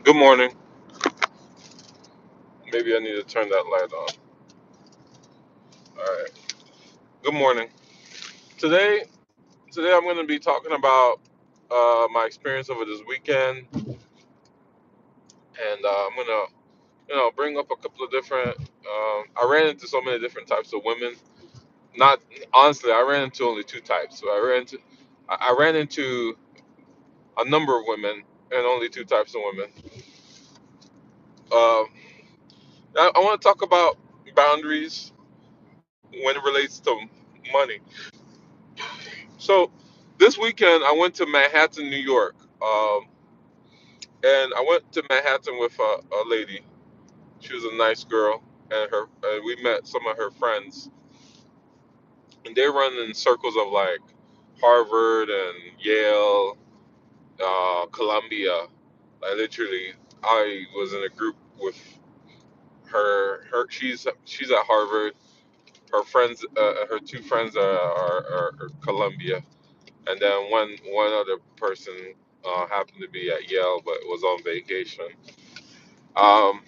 Good morning. Maybe I need to turn that light on. All right. Good morning. Today, today I'm going to be talking about my experience over this weekend, and I'm going to, bring up a couple of different. I ran into so many different types of women. Not honestly, I ran into only two types. So I ran into a number of women and only two types of women. Um, I want to talk about boundaries when it relates to money. So this weekend I went to Manhattan, New York, and I went to Manhattan with a lady. She was a nice girl, and we met some of her friends, and they run in circles of like Harvard and Yale, Columbia. Like literally, I was in a group with her. She's at Harvard. Her friends, her two friends are Columbia, and then one other person happened to be at Yale but was on vacation. Um,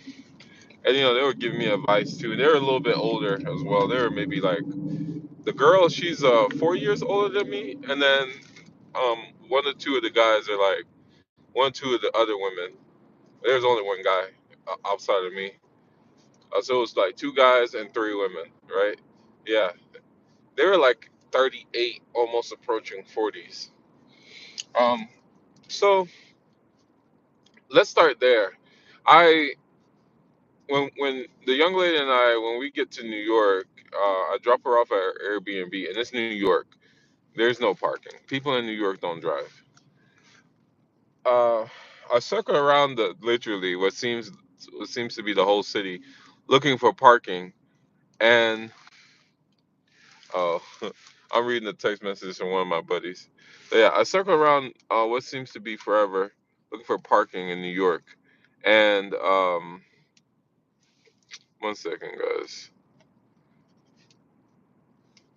and they were giving me advice too. They were a little bit older as well. They were maybe like the girl. She's 4 years older than me, and then one or two of the guys are like one or two of the other women. There's only one guy outside of me. So it was like two guys and three women, right? Yeah, they were like 38, almost approaching 40s. Um, so let's start there. I when the young lady and I when we get to New York, I drop her off at her Airbnb, and it's New York. There's no parking. People in New York don't drive. Uh, I circle around the literally what seems to be the whole city, looking for parking, and oh, I'm reading a text message from one of my buddies. But yeah, I circle around what seems to be forever, looking for parking in New York, and one second, guys.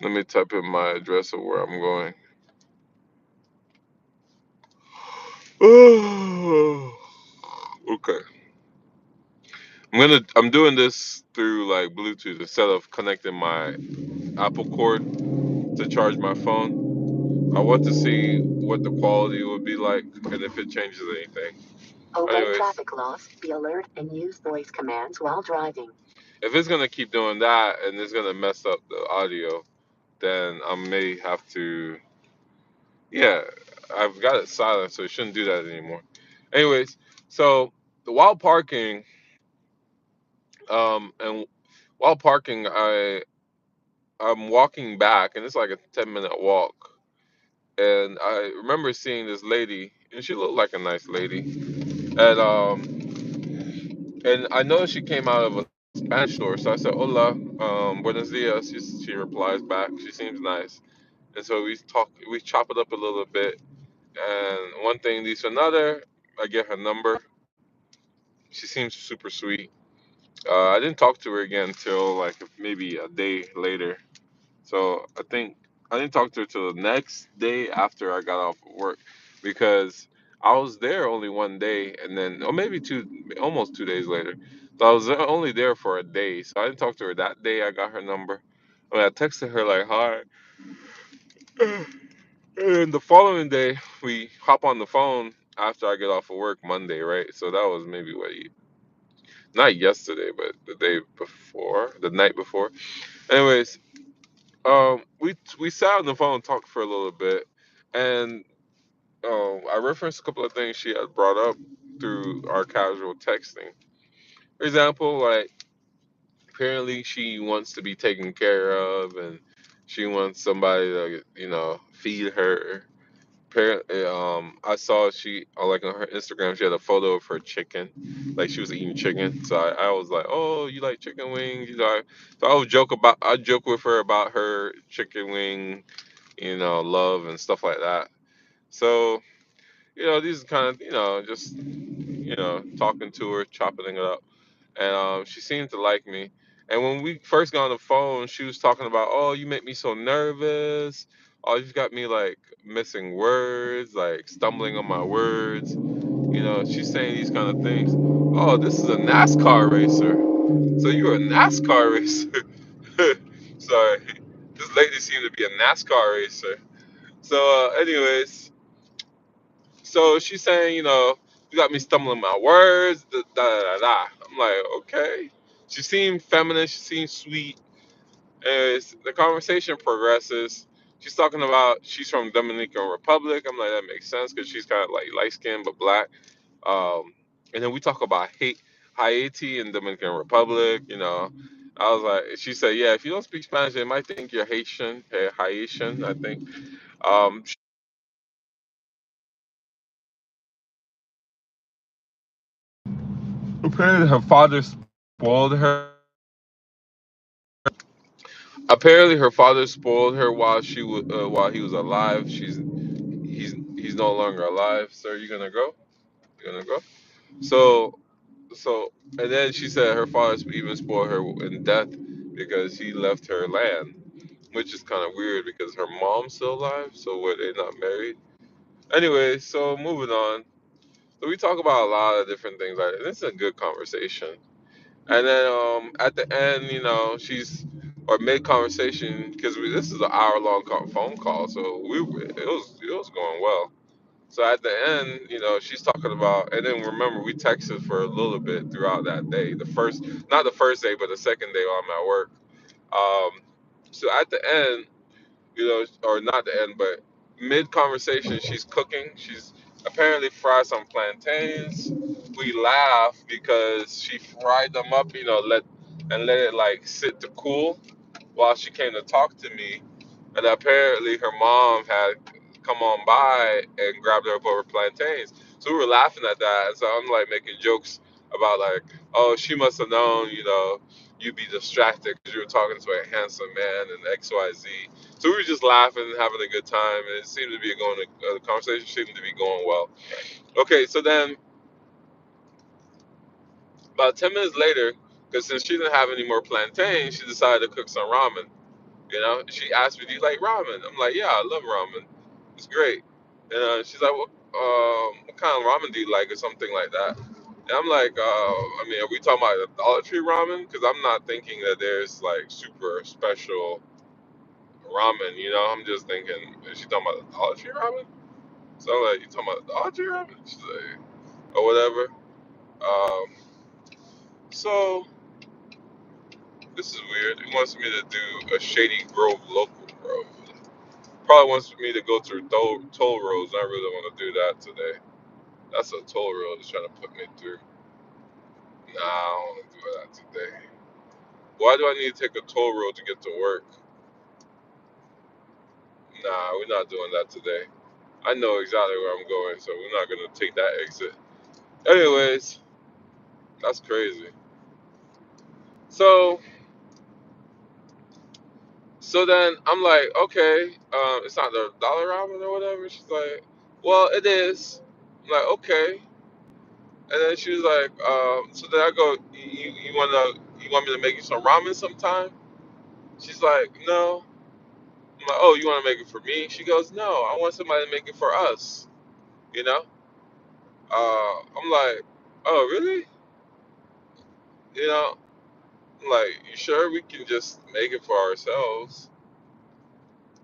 Let me type in my address of where I'm going. Okay. I'm doing this through like Bluetooth instead of connecting my Apple cord to charge my phone. I want to see what the quality would be like and if it changes anything. Obey anyways, traffic laws, be alert, and use voice commands while driving. If it's gonna keep doing that and it's gonna mess up the audio, then I may have to. Yeah, I've got it silent, so it shouldn't do that anymore. Anyways, so while parking, and while parking, I'm walking back, and it's like a 10-minute walk. And I remember seeing this lady, and she looked like a nice lady. And I noticed she came out of a Spanish store, so I said, "Hola, buenos dias." She replies back. She seems nice, and so we chop it up a little bit, and one thing leads to another. I get her number. She seems super sweet. I didn't talk to her again until like maybe a day later. So I didn't talk to her till the next day after I got off of work because I was there only one day and then, or maybe almost 2 days later. So I was only there for a day. So I didn't talk to her that day. I got her number. I mean, I texted her like, hi. And the following day, we hop on the phone after I get off of work Monday, right? So that was maybe not yesterday, but the day before, the night before. Anyways, we sat on the phone and talked for a little bit, and I referenced a couple of things she had brought up through our casual texting. For example, like apparently she wants to be taken care of, and she wants somebody to feed her. Apparently, I saw she like on her Instagram she had a photo of her chicken, like she was eating chicken. So I was like, oh, you like chicken wings? So I joke with her about her chicken wing, love and stuff like that. So these are kind of just talking to her, chopping it up, and she seemed to like me. And when we first got on the phone, she was talking about, oh, you make me so nervous. Oh, you've got me like missing words, like stumbling on my words. You know, she's saying these kind of things. Oh, this is a NASCAR racer. So you're a NASCAR racer. Sorry. This lady seemed to be a NASCAR racer. So, anyways, so she's saying, you know, you got me stumbling my words, da da da da. I'm like, okay. She seemed feminine. She seemed sweet. As the conversation progresses, she's talking about she's from Dominican Republic. I'm like, that makes sense because she's kind of like light skinned but black. And then we talk about Haiti and Dominican Republic. You know, I was like, she said, yeah, if you don't speak Spanish, they might think you're Haitian, Haitian, I think. Um, Apparently, her father spoiled her. Apparently, her father spoiled her while he was alive. He's no longer alive. Sir, you gonna go? You gonna go? So and then she said her father even spoiled her in death because he left her land, which is kind of weird because her mom's still alive. So were they not married? Anyway, so moving on. So we talk about a lot of different things like that. This is a good conversation. And then at the end, you know, she's or mid conversation because this is an hour long phone call, so it was going well. So at the end, you know, she's talking about, and then remember we texted for a little bit throughout that day. Not the first day, but the second day while I'm at work. Um, so at the end, you know, or not the end, but mid conversation, she's cooking. She's apparently fried some plantains. We laugh because she fried them up, you know, let it like sit to cool while she came to talk to me. And apparently her mom had come on by and grabbed her up over plantains. So we were laughing at that. And so I'm like making jokes about like, oh, she must have known, you know, you'd be distracted because you were talking to a handsome man and X, Y, Z. So we were just laughing and having a good time, and it seemed to be the conversation seemed to be going well. Okay, so then about 10 minutes later, because since she didn't have any more plantains, she decided to cook some ramen. You know, she asked me, "Do you like ramen?" I'm like, "Yeah, I love ramen. It's great." And she's like, "What kind of ramen do you like?" or something like that. And I'm like, I mean, are we talking about the Dollar Tree ramen? Because I'm not thinking that there's like super special ramen. You know, I'm just thinking, is she talking about the Dollar Tree ramen? So I'm like, you talking about the Dollar Tree ramen? She's like, or whatever. Um, so this is weird. He wants me to do a Shady Grove local, bro. Probably wants me to go through toll roads. I really want to do that today. That's a toll road he's trying to put me through. Nah, I don't want to do that today. Why do I need to take a toll road to get to work? Nah, we're not doing that today. I know exactly where I'm going, so we're not gonna take that exit. Anyways, that's crazy. So, so then I'm like, okay, it's not the dollar ramen or whatever. She's like, well, it is. I'm like, okay. And then she was like, so then I go, you want me to make you some ramen sometime? She's like, no. I'm like, oh, you want to make it for me? She goes, no, I want somebody to make it for us. You know? I'm like, oh, really? You know? I'm like, you sure we can just make it for ourselves?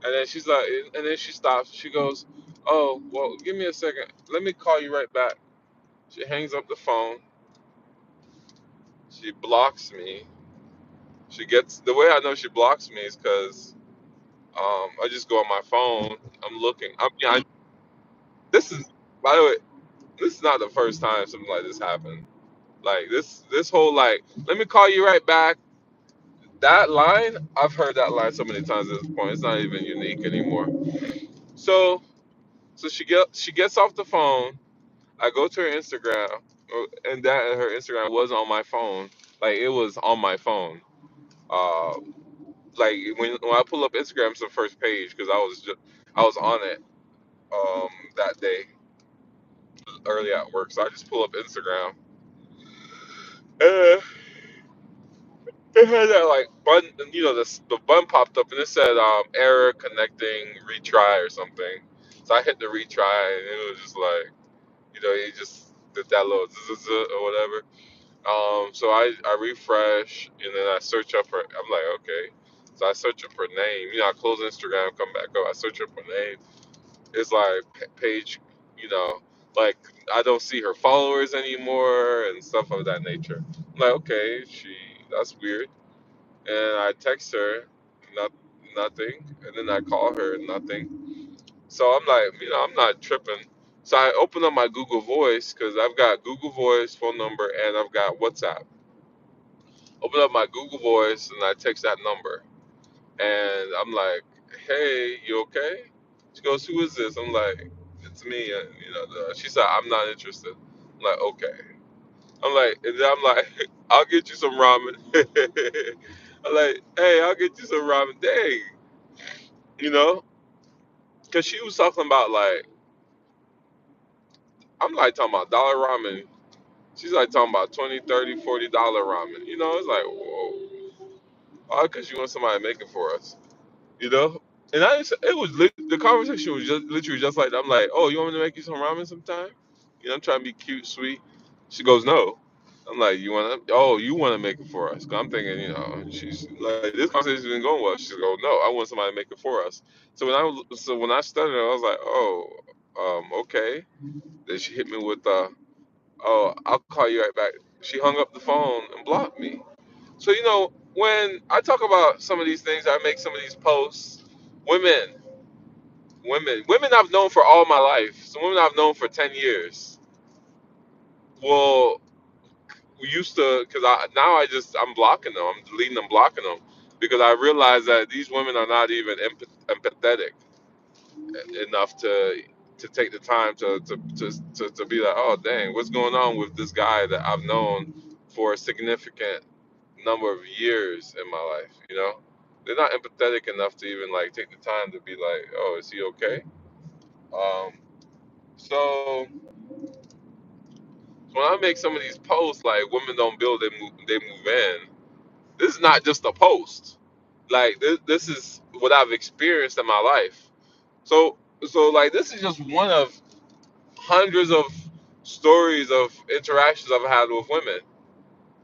And then she's like, and then she stops. She goes, oh, well, give me a second. Let me call you right back. She hangs up the phone. She blocks me. The way I know she blocks me is because I just go on my phone. I'm looking. This is, by the way, this is not the first time something like this happened. Like this whole like, let me call you right back. That line, I've heard that line so many times at this point. It's not even unique anymore. So, she gets off the phone. I go to her Instagram, and her Instagram was on my phone. Like it was on my phone. Uh, like when I pull up Instagram, it's the first page because I was on it that day early at work. So I just pull up Instagram. Uh, It had that like button, the button popped up and it said error connecting retry or something. So I hit the retry and it was just like, he just did that little zzz or whatever. So I refresh and then I search up her. I'm like, okay. So I search up her name. I close Instagram, come back up. I search up her name. It's like page, you know, like I don't see her followers anymore and stuff of that nature. I'm like, okay, that's weird. And I text her, not nothing. And then I call her, nothing. So I'm like, I'm not tripping. So I open up my Google Voice because I've got Google Voice phone number and I've got WhatsApp. Open up my Google Voice and I text that number. And I'm like, hey, you okay? She goes, who is this? I'm like, it's me. She said, I'm not interested. I'm like, okay. I'm like, and then I'm like, I'll get you some ramen. I'm like, hey, I'll get you some ramen. Dang, you know? Because she was talking about, like, I'm like talking about dollar ramen. She's like talking about 20, 30, $40 ramen. It's like, whoa. All because you want somebody to make it for us. you know. And the conversation was just literally just like that. I'm like, oh, you want me to make you some ramen sometime? I'm trying to be cute, sweet. She goes, no. I'm like, you want to make it for us? 'Cause I'm thinking, she's like, this conversation's been going well. She goes, no, I want somebody to make it for us. So when I started, I was like, oh, okay. Then she hit me with, oh, I'll call you right back. She hung up the phone and blocked me. So when I talk about some of these things, I make some of these posts. Women, women I've known for all my life. Some women I've known for 10 years. Well, we used to, because I'm blocking them. I'm deleting them, blocking them, because I realize that these women are not even empathetic enough to take the time to be like, oh dang, what's going on with this guy that I've known for a significant number of years in my life, They're not empathetic enough to even like take the time to be like, oh, is he okay? Um, so when I make some of these posts like women don't build, they move in. This is not just a post. Like this is what I've experienced in my life. So like this is just one of hundreds of stories of interactions I've had with women.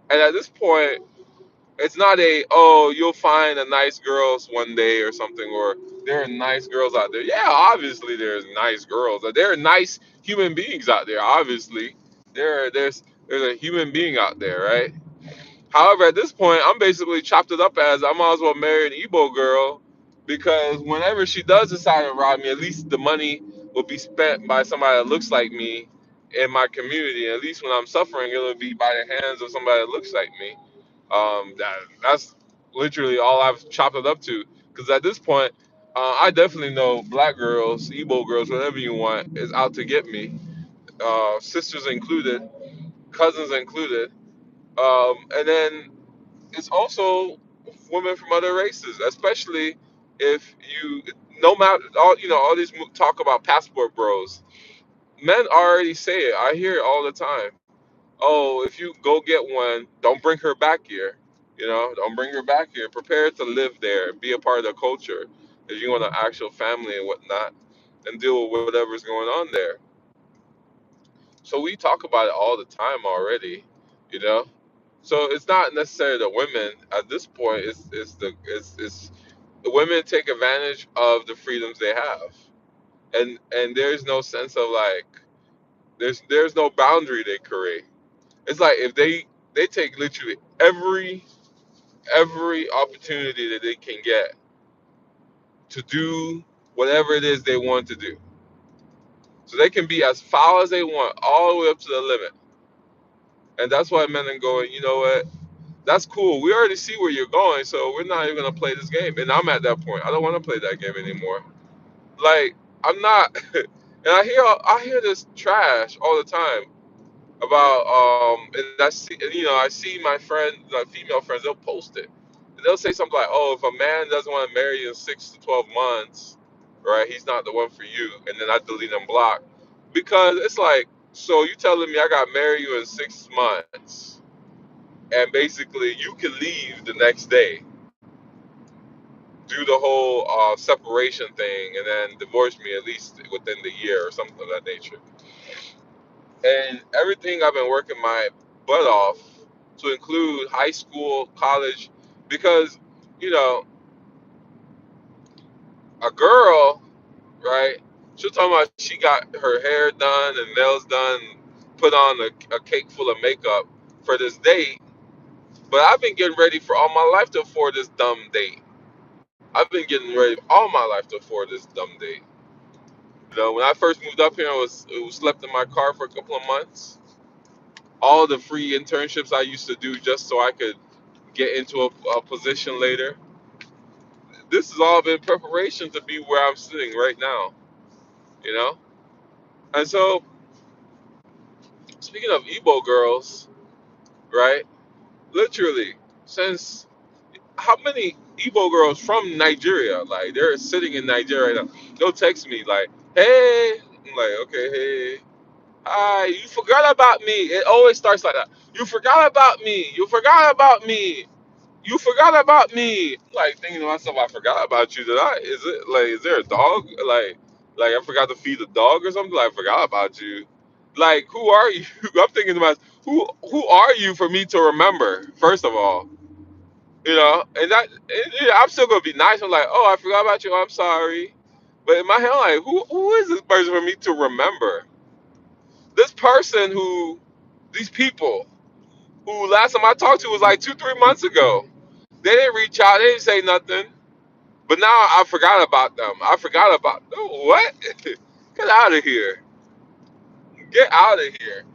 And at this point, it's not you'll find a nice girls one day or something, or there are nice girls out there. Yeah, obviously there's nice girls. There are nice human beings out there. Obviously, there's a human being out there, right? However, at this point, I'm basically chopped it up as I might as well marry an Igbo girl, because whenever she does decide to rob me, at least the money will be spent by somebody that looks like me in my community. At least when I'm suffering, it'll be by the hands of somebody that looks like me. That's literally all I've chopped it up to. Because at this point, I definitely know black girls, Igbo girls, whatever you want, is out to get me. Sisters included, cousins included. And then it's also women from other races, especially if no matter all these talk about passport bros. Men already say it. I hear it all the time. Oh, if you go get one, don't bring her back here. Don't bring her back here. Prepare to live there, be a part of the culture. If you want an actual family and whatnot, and deal with whatever's going on there. So we talk about it all the time already, you know. So it's not necessarily the women at this point. It's the women take advantage of the freedoms they have, and there's no sense of like there's no boundary they create. It's like if they take literally every opportunity that they can get to do whatever it is they want to do. So they can be as foul as they want, all the way up to the limit. And that's why men are going, you know what? That's cool. We already see where you're going, so we're not even gonna play this game. And I'm at that point. I don't want to play that game anymore. Like I'm not. And I hear this trash all the time about I see my friend, like female friends, they'll post it. And they'll say something like, "Oh, if a man doesn't want to marry you in 6 to 12 months, right? He's not the one for you." And then I delete and block because it's like, so you telling me I got to marry you in 6 months, and basically you can leave the next day, do the whole separation thing, and then divorce me at least within the year or something of that nature. And everything I've been working my butt off to include high school, college, because you know a girl, right? She'll talk about she got her hair done and nails done, put on a cake full of makeup for this date. But I've been getting ready for all my life to afford this dumb date. I've been getting ready all my life to afford this dumb date. When I first moved up here, I was slept in my car for a couple of months. All the free internships I used to do just so I could get into a position later. This has all been preparation to be where I'm sitting right now. You know, and so speaking of Igbo girls, right? Literally, since how many Igbo girls from Nigeria, like they're sitting in Nigeria right now, they'll text me like, "Hey," I'm like, "Okay, hey, hi, you forgot about me." It always starts like that. You forgot about me. You forgot about me. You forgot about me. Like thinking to myself, I forgot about you. Did I? Is it like, is there a dog? Like I forgot to feed the dog or something. Like I forgot about you. Like who are you? I'm thinking to myself, who are you for me to remember? First of all, I'm still gonna be nice. I'm like, oh, I forgot about you. I'm sorry. But in my head, I'm like, who is this person for me to remember? This person these people who last time I talked to was like 2, 3 months ago. They didn't reach out. They didn't say nothing. But now I forgot about them. I forgot about them. What? Get out of here. Get out of here.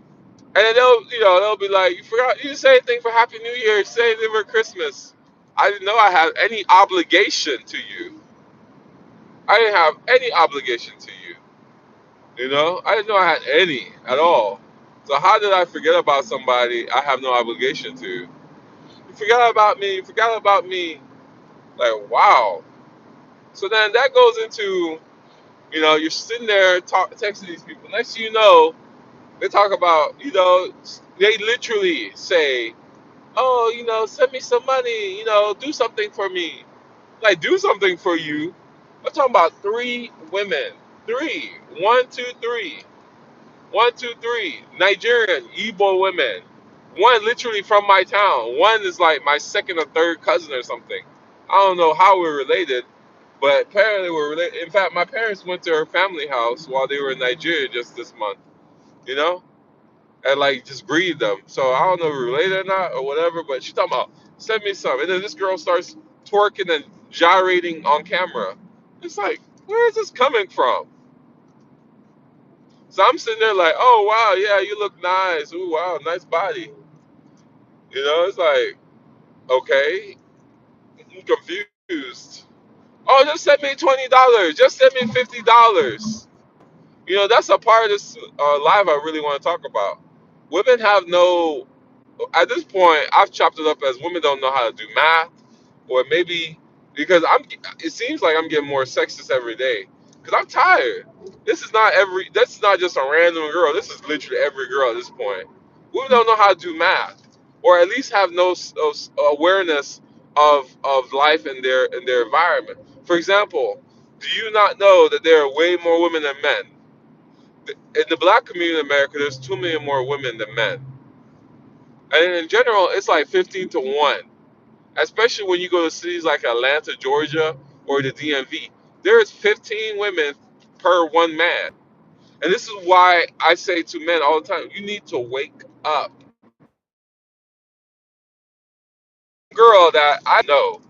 And then they'll be like, you forgot. You didn't say anything for Happy New Year. You say anything for Christmas. I didn't know I had any obligation to you. I didn't have any obligation to you. I didn't know I had any at all. So how did I forget about somebody I have no obligation to? You forgot about me. You forgot about me. Like wow. So then that goes into you're sitting there texting these people. Next thing you know, they talk about they literally say, "Oh, send me some money. Do something for me." Like do something for you. I'm talking about three women. Three. One, two, three. One, two, three. Nigerian, Igbo women. One literally from my town. One is like my second or third cousin or something. I don't know how we're related, but apparently we're related. In fact, my parents went to her family house while they were in Nigeria just this month, you know, and like just greeted them. So I don't know if we're related or not or whatever, but she's talking about send me some. And then this girl starts twerking and gyrating on camera. It's like, where is this coming from? So I'm sitting there like, oh wow, yeah, you look nice. Ooh, wow, nice body. It's like, okay, I'm confused. Oh, just send me $20. Just send me $50. That's a part of this live I really want to talk about. Women have no at this point, I've chopped it up as women don't know how to do math, or maybe because it seems like I'm getting more sexist every day because I'm tired. This is not just a random girl. This is literally every girl at this point. Women don't know how to do math, or at least have no awareness of life in their environment. For example, do you not know that there are way more women than men? In the black community in America, there's 2 million more women than men. And in general, it's like 15 to 1, especially when you go to cities like Atlanta, Georgia, or the DMV. There's 15 women per 1 man. And this is why I say to men all the time, you need to wake up. Girl that I know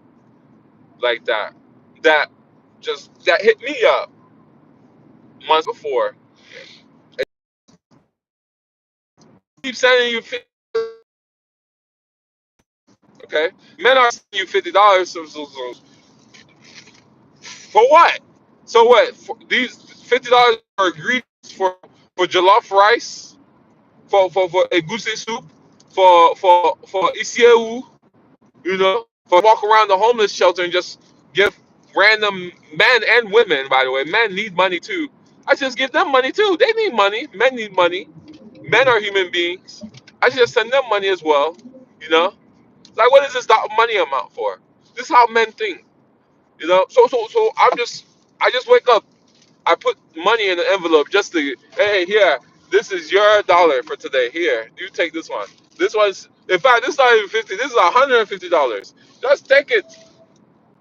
like that that hit me up months before. Keep sending you okay? Men are sending you $50 for what? So what? These $50 are ingredients for jollof rice, for egusi soup, for isiewu, for walk around the homeless shelter and just give random men and women. By the way, men need money too. I just give them money too. They need money. Men need money. Men are human beings. I just send them money as well. You know, like what is this money amount for? This is how men think. You know, so I just wake up. I put money in the envelope just to, hey, here, this is your dollar for today. Here, you take this one. This one's, in fact, this is not even 50. This is $150. Just take it.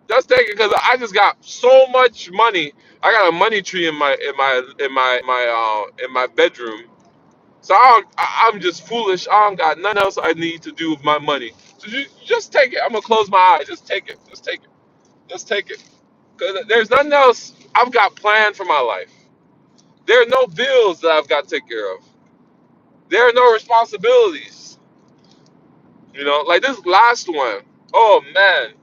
Just take it, because I just got so much money. I got a money tree in my bedroom. So I'm just foolish. I don't got nothing else I need to do with my money. So you just take it. I'm gonna close my eyes. Just take it. Just take it. Just take it. Cause there's nothing else I've got planned for my life. There are no bills that I've got to take care of. There are no responsibilities. You know, like this last one. Oh man,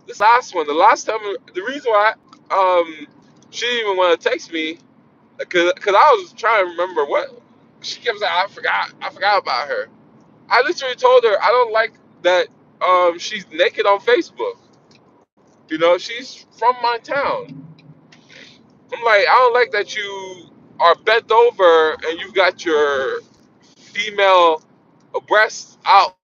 this last one. The last time, the reason why she didn't even want to text me, cause I was trying to remember what she kept saying. I forgot about her. I literally told her I don't like that she's naked on Facebook. You know, she's from my town. I'm like, I don't like that you are bent over and you got your female breasts out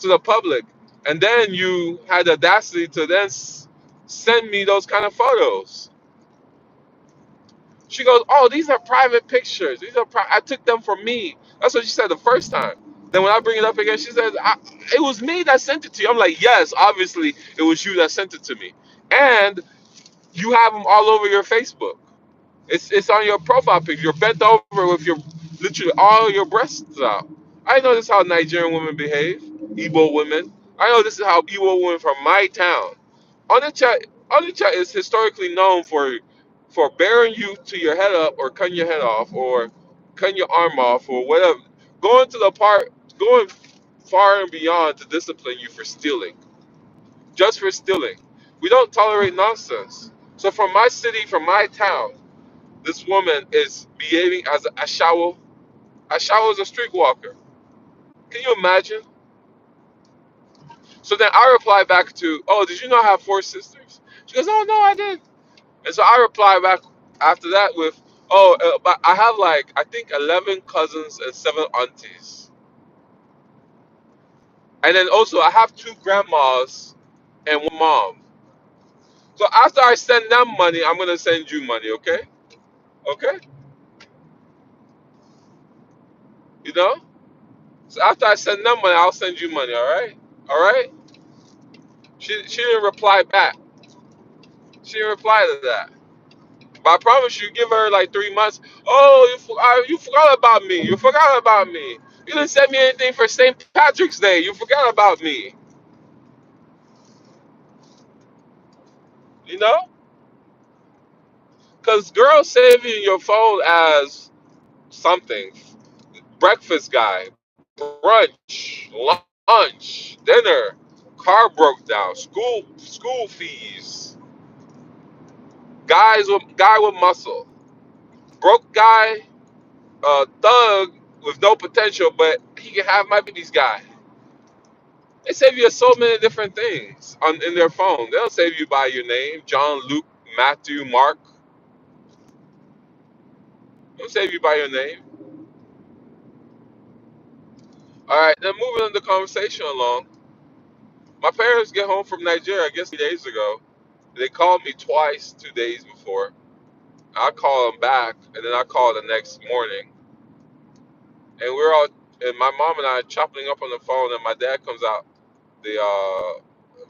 to the public, and then you had the audacity to then send me those kind of photos. She goes, "Oh, these are private pictures. These are I took them for me." That's what she said the first time. Then when I bring it up again, she says, "It was me that sent it to you." I'm like, "Yes, obviously it was you that sent it to me, and you have them all over your Facebook. It's on your profile picture. You're bent over with your literally all your breasts out." I know this is how Nigerian women behave, Igbo women. I know this is how Igbo women from my town. Onitsha, Onitsha is historically known for bearing you to your head up or cutting your head off or cutting your arm off or whatever. Going to the part, going far and beyond to discipline you for stealing, just for stealing. We don't tolerate nonsense. So from my city, from my town, this woman is behaving as a Ashawo. Ashawo is a streetwalker. Can you imagine? So then I reply back to, "Oh, did you know I have four sisters?" She goes, "Oh, no, I didn't." And so I reply back after that with, "Oh, but I have like, I think 11 cousins and 7 aunties. And then also I have 2 grandmas and 1 mom. So after I send them money, I'm going to send you money, okay? Okay? You know? So after I send them money, I'll send you money, all right? All right?" She didn't reply back. She didn't reply to that. But I promise you, give her like 3 months. "Oh, you forgot about me. You forgot about me. You didn't send me anything for St. Patrick's Day. You forgot about me." You know? Because girls saving your phone as something. Breakfast guy, brunch, lunch, dinner, car broke down, school fees, guy with muscle, broke guy, thug with no potential, but he can have my baby's guy. They save you so many different things in their phone. They don't save you by your name, John, Luke, Matthew, Mark. They don't save you by your name. All right, then moving on the conversation along. My parents get home from Nigeria, I guess 3 days ago. They called me twice 2 days before. I call them back, and then I call the next morning, and we're all, and my mom and I chopping up on the phone, and my dad comes out the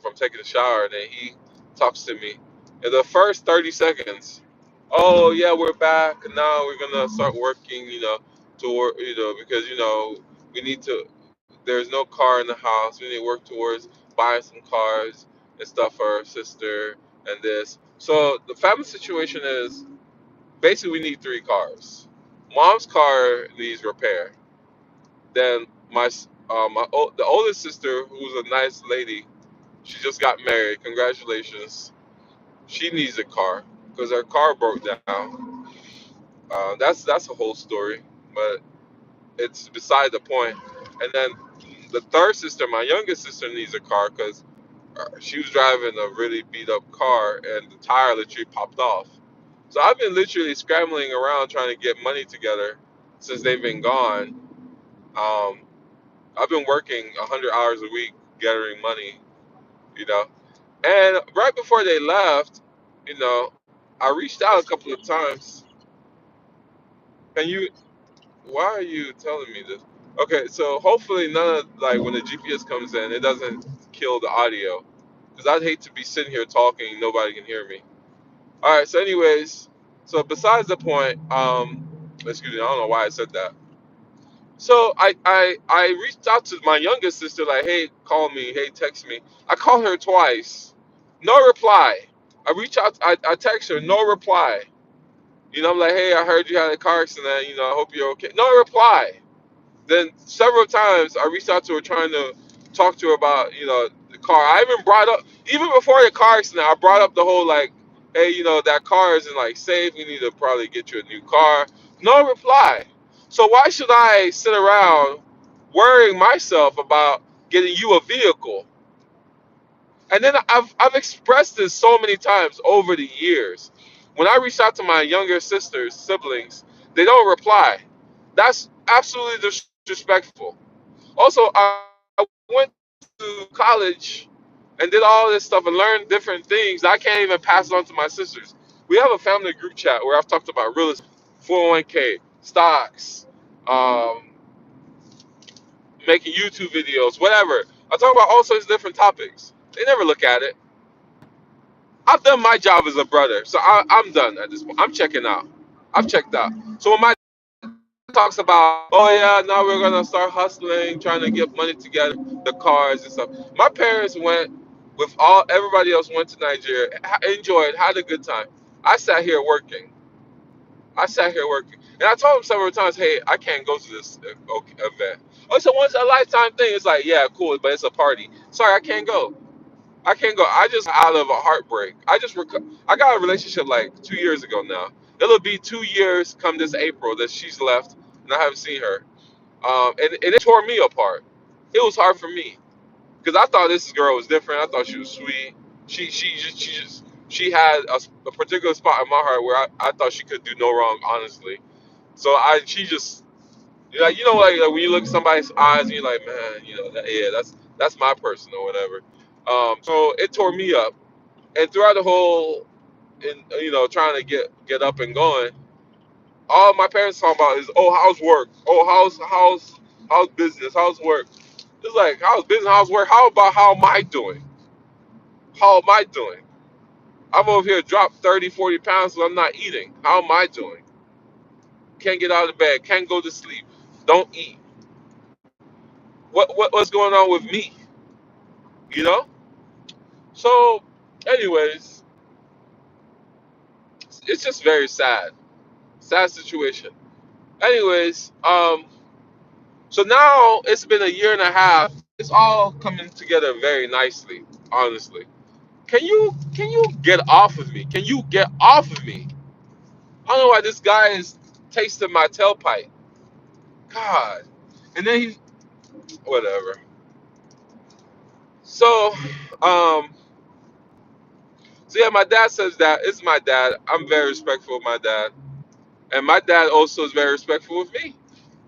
from taking a shower, and then he talks to me. In the first 30 seconds, "Oh yeah, we're back, and now we're gonna start working, toward, because we need to. There's no car in the house. We need to work towards buying some cars and stuff for our sister and this." So the family situation is basically we need 3 cars. Mom's car needs repair. Then the oldest sister, who's a nice lady, she just got married. Congratulations. She needs a car because her car broke down. That's a whole story, but it's beside the point. And then the third sister, my youngest sister, needs a car because she was driving a really beat up car and the tire literally popped off. So I've been literally scrambling around trying to get money together since they've been gone. Um, I've been working 100 hours a week gathering money, you know. And right before they left, you know, I reached out a couple of times. Can you? Why are you telling me this? Okay, so hopefully none of like when the GPS comes in, it doesn't kill the audio, because I'd hate to be sitting here talking and nobody can hear me. All right. So, anyways, so besides the point, excuse me, I don't know why I said that. So I reached out to my youngest sister like, hey, call me, hey, text me. I called her twice, no reply. I reach out, I text her, no reply. You know, I'm like, hey, I heard you had a car accident. You know, I hope you're okay. No reply. Then several times I reached out to her trying to talk to her about, you know, the car. I even brought up, even before the car accident, I brought up the whole like, hey, you know, that car isn't like safe. We need to probably get you a new car. No reply. So why should I sit around worrying myself about getting you a vehicle? And then I've expressed this so many times over the years. When I reach out to my younger sisters, siblings, they don't reply. That's absolutely disrespectful. Also, I went to college and did all this stuff and learned different things. I can't even pass it on to my sisters. We have a family group chat where I've talked about real estate, 401k, stocks, um, making YouTube videos, whatever. I talk about all sorts of different topics. They never look at it. I've done my job as a brother, so I'm done at this point. I'm checking out. I've checked out. So when my talks about, oh yeah, now we're gonna start hustling, trying to get money together, the cars and stuff. My parents went with all everybody else went to Nigeria, enjoyed, had a good time. I sat here working. I sat here working, and I told them several times, hey, I can't go to this event. Oh, it's a once in a lifetime thing. It's like, yeah, cool, but it's a party. Sorry, I can't go. I can't go. I just out of a heartbreak. I got a relationship like 2 years ago now. It'll be 2 years come this April that she's left, and I haven't seen her. And it tore me apart. It was hard for me because I thought this girl was different. I thought she was sweet. She had a particular spot in my heart where I thought she could do no wrong, honestly. So she just like like when you look at somebody's eyes and you're like, man, yeah, that's my person or whatever. So it tore me up, and throughout the whole, in trying to get up and going, all my parents talking about is, oh, how's work? Oh, how's business? How's work? It's like, how's business? How's work? How about how am I doing? How am I doing? I'm over here dropped 30, 40 pounds, so I'm not eating. How am I doing? Can't get out of bed. Can't go to sleep. Don't eat. What's going on with me? You know? So, anyways, it's just very sad. Sad situation. Anyways, so now it's been a year and a half. It's all coming together very nicely, honestly. Can you get off of me? Can you get off of me? I don't know why this guy is tasting my tailpipe. God. And then he whatever. So, um, so yeah, my dad says that it's my dad. I'm very respectful of my dad. And my dad also is very respectful of me.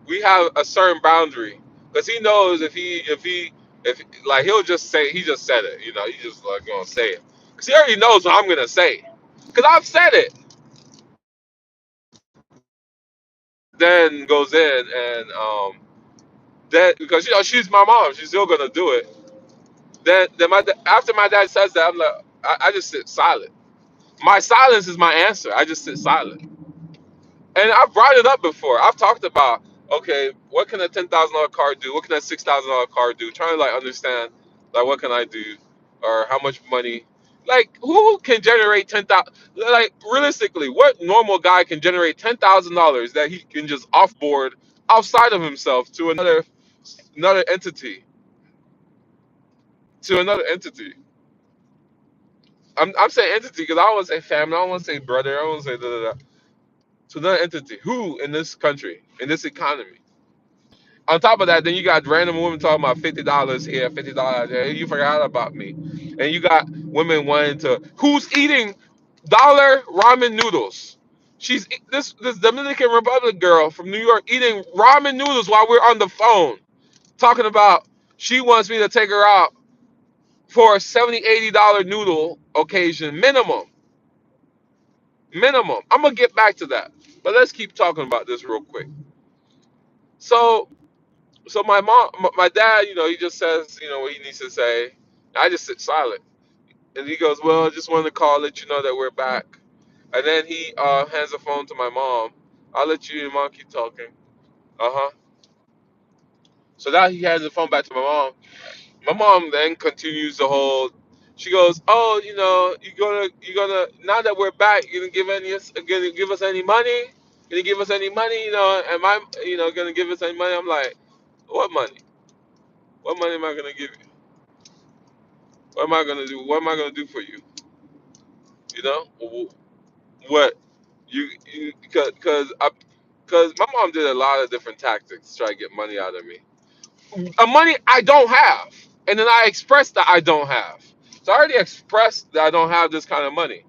We have a certain boundary. Because he knows if like he'll just say he just said it, he just like gonna say it. Because he already knows what I'm gonna say. Because I've said it. Then goes in and that because she's my mom, she's still gonna do it. Then after my dad says that, I'm like, I just sit silent. My silence is my answer. I just sit silent. And I've brought it up before. I've talked about, okay, what can a $10,000 car do? What can a $6,000 car do? Trying to like understand, like, what can I do, or how much money? Like, who can generate 10,000? Like, realistically, what normal guy can generate $10,000 that he can just offboard outside of himself to another entity, to another entity? I'm saying entity because I don't want to say family. I don't want to say brother. I don't want to say da da da. To another entity. Who in this country, in this economy? On top of that, then you got random women talking about $50 here, $50 there. You forgot about me. And you got women wanting to who's eating dollar ramen noodles. This Dominican Republic girl from New York eating ramen noodles while we're on the phone. talking about she wants me to take her out for a $70, $80 noodle occasion minimum. Minimum. I'm gonna get back to that, but let's keep talking about this real quick. So, so my mom, my dad, he just says, what he needs to say. I just sit silent, and he goes, "Well, I just wanted to call, let you know that we're back." And then he hands the phone to my mom. I'll let you and mom keep talking. Uh huh. So now he hands the phone back to my mom. My mom then continues the whole. She goes, "Oh, you're gonna now that we're back, you gonna gonna give us any money? Gonna give us any money? Am I, gonna give us any money?" I'm like, "What money? What money am I gonna give you? What am I gonna do? What am I gonna do for you? You know, what because my mom did a lot of different tactics to try to get money out of me. A money I don't have, and then I expressed that I don't have. So I already expressed that I don't have this kind of money.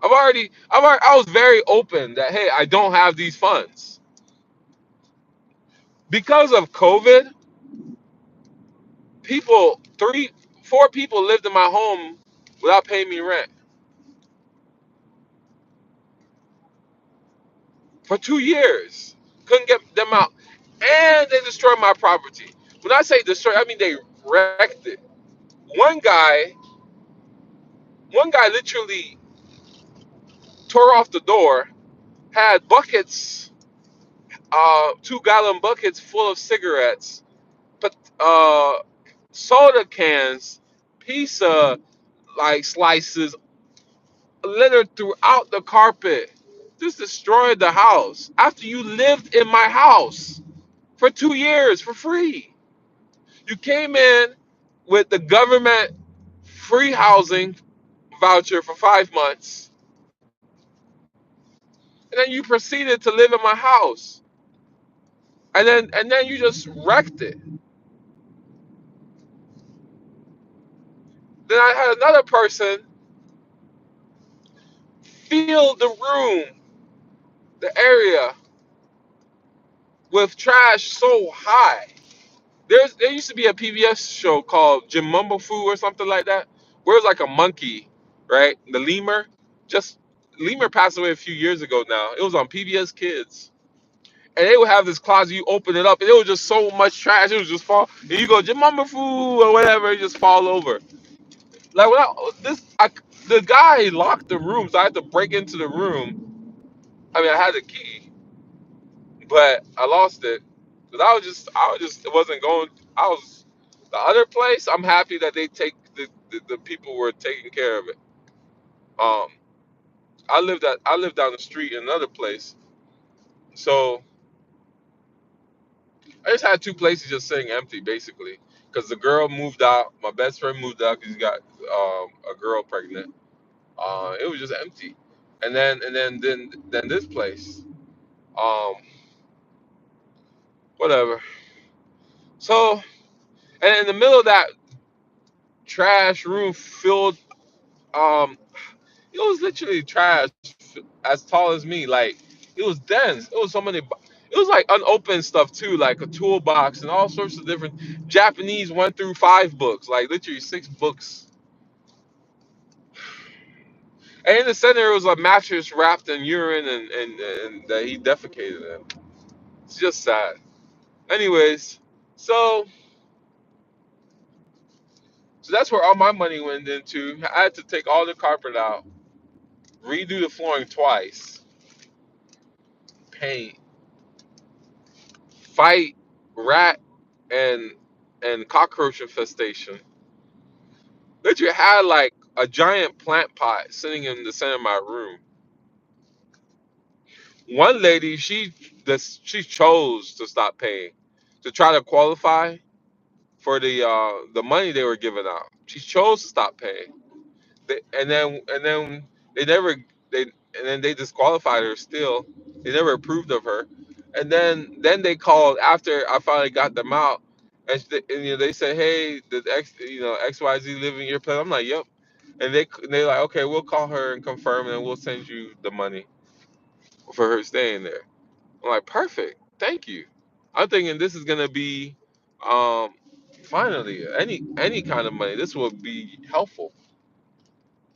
I was very open that hey, I don't have these funds because of COVID. People, three, four people lived in my home without paying me rent for 2 years. Couldn't get them out, and they destroyed my property. When I say destroy, I mean they wrecked it. One guy, one guy literally tore off the door, had buckets, 2-gallon buckets full of cigarettes, but soda cans, pizza like slices littered throughout the carpet. Just destroyed the house after you lived in my house for 2 years for free. You came in with the government free housing voucher for 5 months, and then you proceeded to live in my house, and then you just wrecked it. Then I had another person fill the room, the area, with trash so high. There used to be a PBS show called Jim Mumblefu or something like that, where it was like a monkey, right? The lemur. Just lemur passed away a few years ago now. It was on PBS Kids. And they would have this closet, you open it up, and it was just so much trash, it was just fall. And you go, Jim Mumblefu or whatever, it just fall over. Like the guy locked the room, so I had to break into the room. I mean, I had the key, but I lost it. Cause I was just, it wasn't going. I was the other place. I'm happy that they take the people were taking care of it. Um, I lived down the street in another place, so I just had two places just sitting empty basically. Cause the girl moved out, my best friend moved out because he got a girl pregnant. It was just empty, and then this place, um, whatever. So, and in the middle of that trash room filled, um, it was literally trash as tall as me. Like it was dense. It was so many. It was like unopened stuff too, like a toolbox and all sorts of different Japanese 1 through 5 books, like literally 6 books. And in the center, it was a mattress wrapped in urine and that he defecated in. It's just sad. Anyways, so so that's where all my money went into. I had to take all the carpet out, redo the flooring twice, paint, fight rat and cockroach infestation. Literally had like a giant plant pot sitting in the center of my room. One lady, she chose to stop paying to try to qualify for the money they were giving out. She chose to stop paying. And then they never they and then they disqualified her still. They never approved of her. And then they called after I finally got them out, and they said, "Hey, did XYZ live in your place?" I'm like, "Yep." And they like, "Okay, we'll call her and confirm, and we'll send you the money for her staying there." I'm like, "Perfect, thank you." I'm thinking this is gonna be Um, finally, any kind of money, this would be helpful.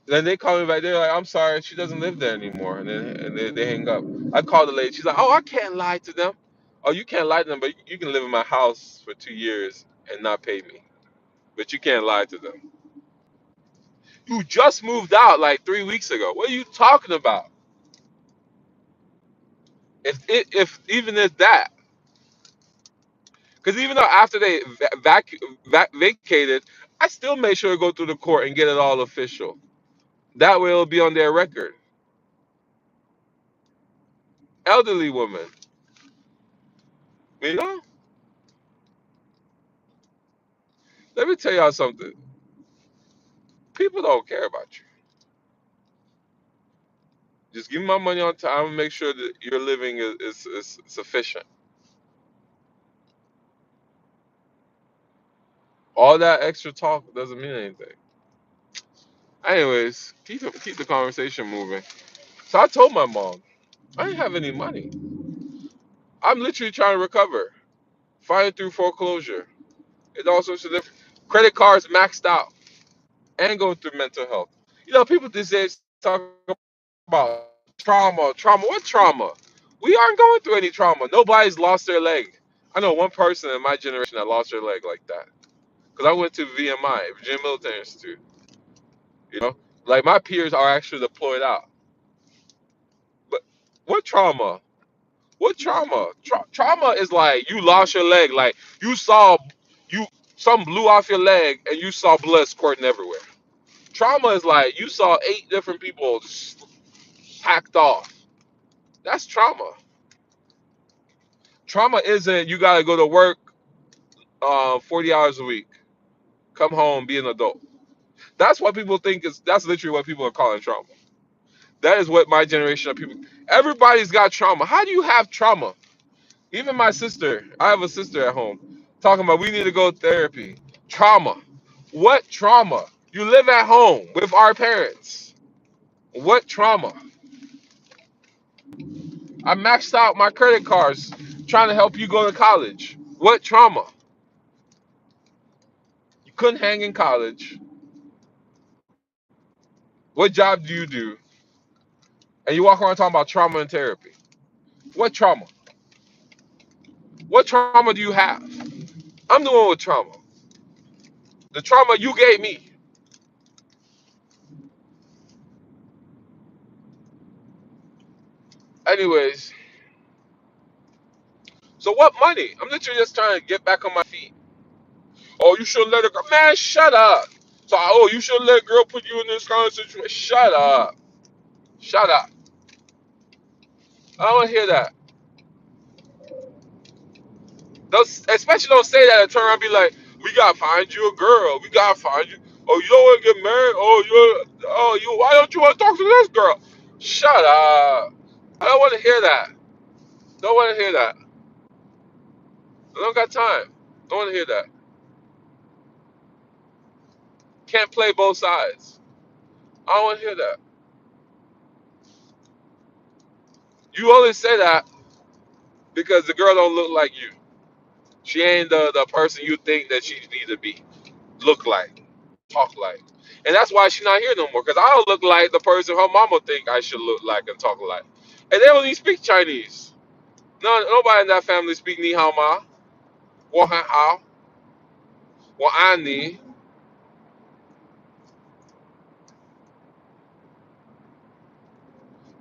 Then they call me back. They're like, "I'm sorry, she doesn't live there anymore," and then they hang up. I called the lady. She's like, "Oh, I can't lie to them." Oh, you can't lie to them, but you can live in my house for 2 years and not pay me. But you can't lie to them. You just moved out like 3 weeks ago. What are you talking about? If even if that, because even though after they vacated, I still made sure to go through the court and get it all official. That way it'll be on their record. Elderly woman, you know. Let me tell y'all something. People don't care about you. Just give me my money on time and make sure that your living is sufficient. All that extra talk doesn't mean anything. Anyways, keep the conversation moving. So I told my mom, I didn't have any money. I'm literally trying to recover, fighting through foreclosure. It's all sorts of different credit cards maxed out and going through mental health. You know, people these days talk about trauma. What trauma? We aren't going through any trauma. Nobody's lost their leg. I know one person in my generation that lost their leg like that. Because I went to VMI, Virginia Military Institute. You know, like my peers are actually deployed out. But what trauma? What trauma? Trauma is like you lost your leg, like you saw you something blew off your leg and you saw blood squirting everywhere. Trauma is like you saw 8 different people hacked off. That's trauma. Trauma isn't you gotta go to work 40 hours a week, come home, be an adult. That's what people think is that's literally what people are calling trauma. That is what my generation of people everybody's got trauma. How do you have trauma? Even my sister, I have a sister at home, talking about we need to go to therapy. Trauma. What trauma? You live at home with our parents. What trauma? I maxed out my credit cards trying to help you go to college. What trauma? You couldn't hang in college. What job do you do? And you walk around talking about trauma and therapy. What trauma? What trauma do you have? I'm the one with trauma. The trauma you gave me. Anyways, so what money? I'm literally just trying to get back on my feet. Oh, you should let a girl. Man, shut up. So, oh, you should let a girl put you in this kind of situation. Shut up. Shut up. I don't want to hear that. Especially don't say that and turn around and be like, we gotta find you a girl. We gotta find you. Oh, you don't want to get married? Oh, why don't you want to talk to this girl? Shut up. I don't want to hear that. Don't want to hear that. I don't got time. Don't want to hear that. Can't play both sides. I don't want to hear that. You only say that because the girl don't look like you. She ain't the person you think that she need to be, look like, talk like. And that's why she's not here no more. Cause I don't look like the person her mama think I should look like and talk like. And they don't even speak Chinese. No, nobody in that family speak Ni Hao Ma, Wo Han Hao, Wo An Ni,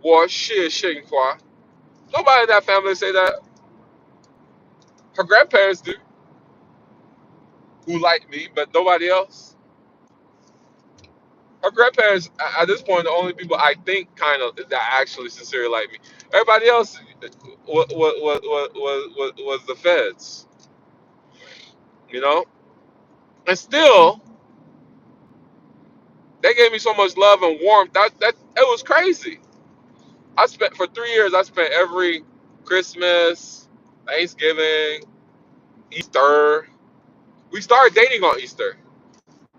Wo Shi Xing Hua. Nobody in that family say that. Her grandparents do, who like me, but nobody else. Her grandparents, at this point, the only people I think kind of that actually sincerely like me. Everybody else was the feds, you know. And still, they gave me so much love and warmth. That it was crazy. I spent for 3 years. I spent every Christmas, Thanksgiving, Easter. We started dating on Easter.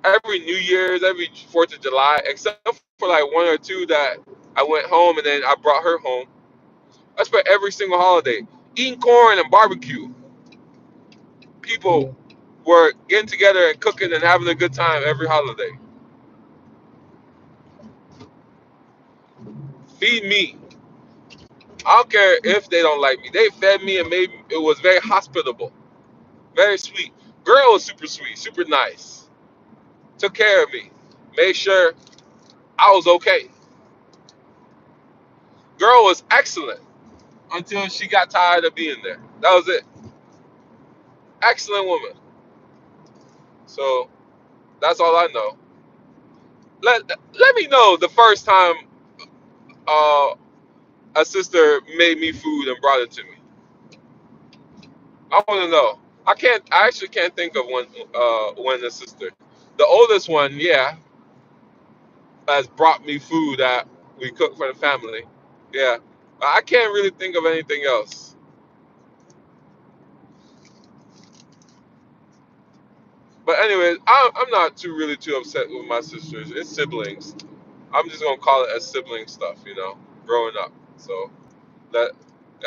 Every New Year's, every 4th of July, except for like one or two that I went home and then I brought her home. I spent every single holiday eating corn and barbecue. People, were getting together and cooking and having a good time every holiday. Feed me. I don't care if they don't like me. They fed me and made it was very hospitable, very sweet. Girl was super sweet, super nice. Took care of me. Made sure I was okay. Girl was excellent until she got tired of being there. That was it. Excellent woman. So that's all I know. Let me know the first time uh, a sister made me food and brought it to me. I want to know. I can't. I actually can't think of when a sister. The oldest one, yeah, has brought me food that we cook for the family. Yeah, I can't really think of anything else. But anyways, I'm not too upset with my sisters. It's siblings. I'm just gonna call it as sibling stuff, growing up. So that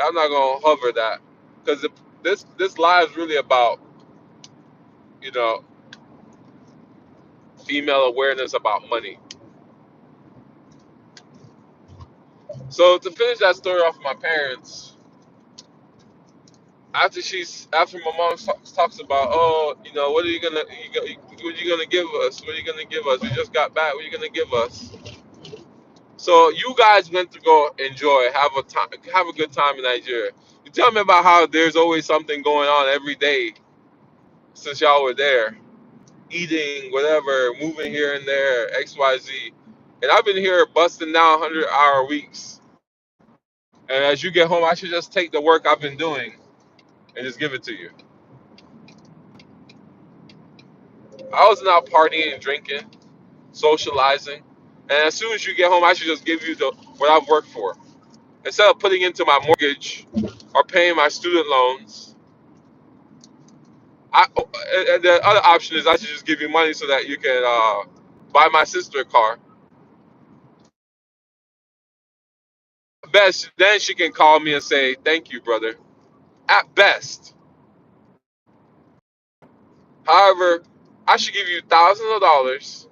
I'm not gonna hover that because this live is really about you know female awareness about money. So to finish that story off with my parents, after my mom talks about, oh, what are what are you gonna give us? What are you gonna give us? We just got back. What are you gonna give us? So you guys went to go enjoy, have a good time in Nigeria. You tell me about how there's always something going on every day since y'all were there, eating, whatever, moving here and there, X, Y, Z. And I've been here busting down 100-hour weeks. And as you get home, I should just take the work I've been doing and just give it to you. I was not partying and drinking, socializing. And as soon as you get home, I should just give you what I've worked for. Instead of putting into my mortgage or paying my student loans, and the other option is I should just give you money so that you can buy my sister a car. Best, then she can call me and say, thank you, brother. At best. However, I should give you thousands of dollars,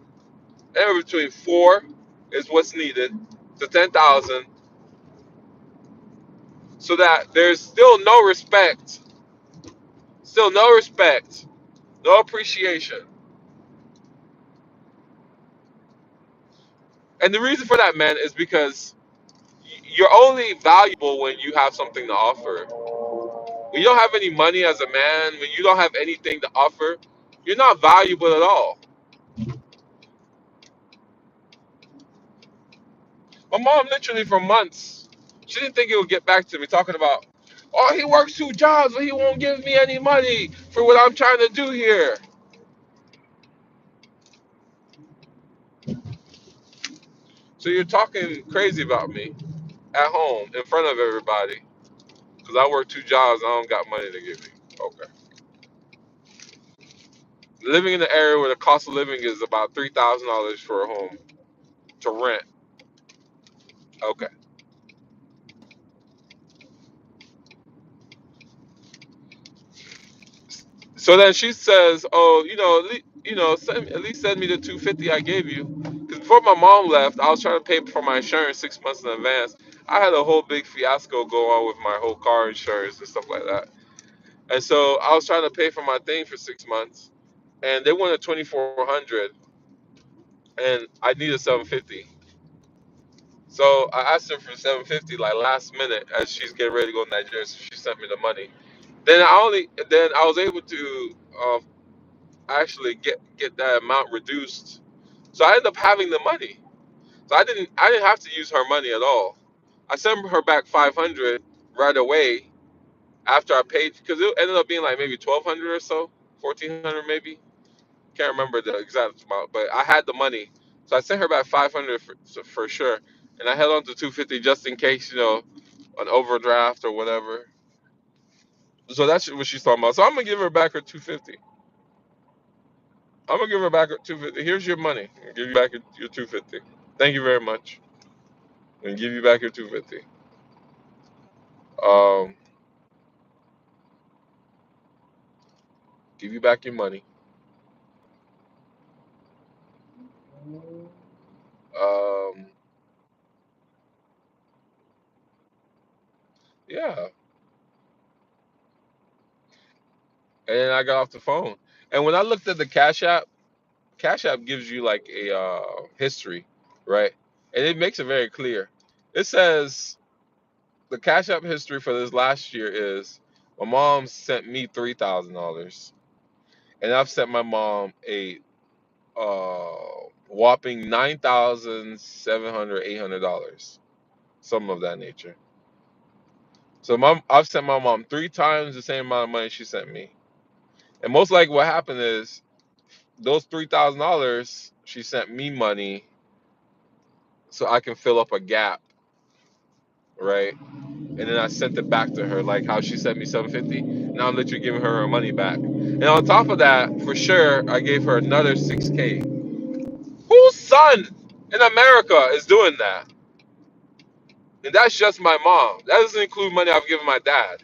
and between four is what's needed to 10,000, so that there's still no respect, no appreciation. And the reason for that, man, is because you're only valuable when you have something to offer. When you don't have any money as a man, when you don't have anything to offer, you're not valuable at all. My mom, literally for months, she didn't think it would get back to me talking about, oh, he works 2 jobs, but he won't give me any money for what I'm trying to do here. So you're talking crazy about me at home in front of everybody because I work 2 jobs and I don't got money to give you. Okay. Living in the area where the cost of living is about $3,000 for a home to rent. Okay. So then she says, "Oh, at least send me the 250 I gave you." Because before my mom left, I was trying to pay for my insurance 6 months in advance. I had a whole big fiasco go on with my whole car insurance and stuff like that. And so I was trying to pay for my thing for 6 months, and they wanted 2,400, and I needed 750. So I asked her for 750 like last minute as she's getting ready to go to Nigeria. So she sent me the money. Then I was able to actually get that amount reduced. So I ended up having the money. So I didn't have to use her money at all. I sent her back 500 right away after I paid because it ended up being like maybe 1,200 or so, 1,400 maybe. Can't remember the exact amount, but I had the money. So I sent her back 500 for sure, and I held on to 250 just in case an overdraft or whatever. So that's what she's talking about. So I'm gonna give her back her 250. I'm gonna give her back her 250. Here's your money. I'll give you back your 250. Thank you very much. And give you back your 250. Um, give you back your money. Um, yeah. And then I got off the phone. And when I looked at the Cash App gives you like a history, right? And it makes it very clear. It says the Cash App history for this last year is my mom sent me $3,000, and I've sent my mom a whopping $9,700, $800, something of that nature. So I've sent my mom three times the same amount of money she sent me. And most likely what happened is those $3,000 she sent me money so I can fill up a gap, right? And then I sent it back to her, like how she sent me 750. Now I'm literally giving her her money back. And on top of that, for sure, I gave her another 6K. Whose son in America is doing that? And that's just my mom. That doesn't include money I've given my dad.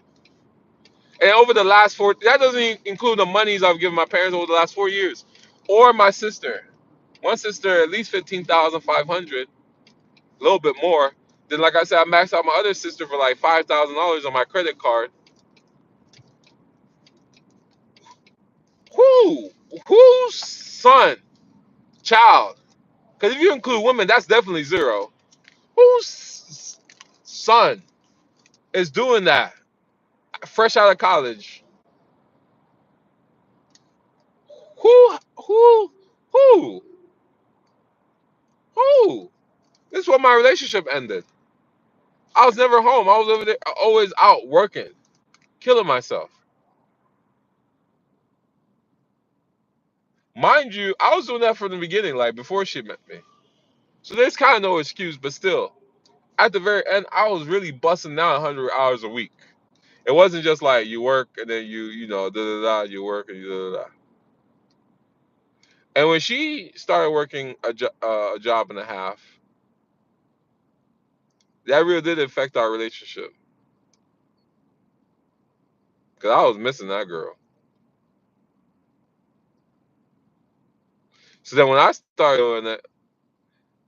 And over the last that doesn't include the monies I've given my parents over the last 4 years, or my sister. One sister at least 15,500, a little bit more. Then, like I said, I maxed out my other sister for like $5,000 on my credit card. Who? Whose son? Child? Because if you include women, that's definitely zero. Whose son is doing that? Fresh out of college. Who? Who? Who? Who? This is when my relationship ended. I was never home. I was over there, always out working, killing myself. Mind you, I was doing that from the beginning, like before she met me. So there's kind of no excuse, but still, at the very end, I was really busting down 100 hours a week. It wasn't just like you work and then you know, da da da, you work and you da da da. And when she started working a job and a half, that really did affect our relationship because I was missing that girl. So then when I started doing it,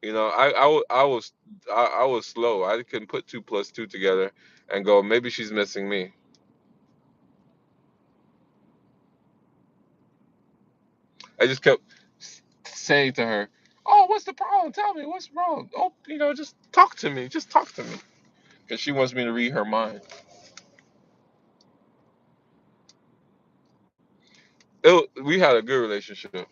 you know, I was slow. I couldn't put two plus two together and go, maybe she's missing me. I just kept saying to her, "Oh, what's the problem? Tell me what's wrong. Oh, you know, just talk to me. Just talk to me." Because she wants me to read her mind. We had a good relationship.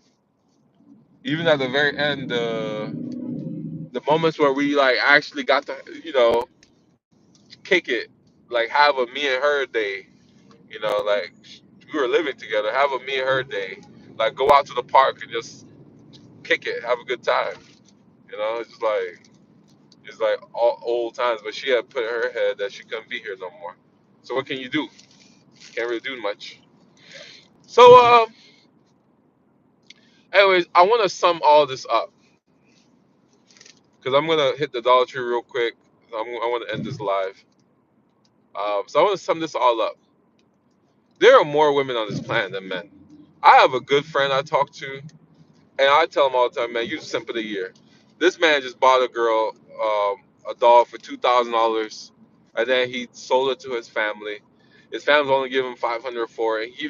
Even at the very end, the moments where we like actually got to, you know, kick it, like have a me and her day. You know, like we were living together. Have a me and her day. Like go out to the park and just kick it, have a good time. You know, it's like all old times. But she had put in her head that she couldn't be here no more. So what can you do? Can't really do much. So, anyways, I want to sum all this up because I'm gonna hit the Dollar Tree real quick. I want to end this live. So I want to sum this all up. There are more women on this planet than men. I have a good friend I talk to, and I tell him all the time, man, you simp of the year. This man just bought a girl a doll for $2,000, and then he sold it to his family. His family's only giving him 500 for it. He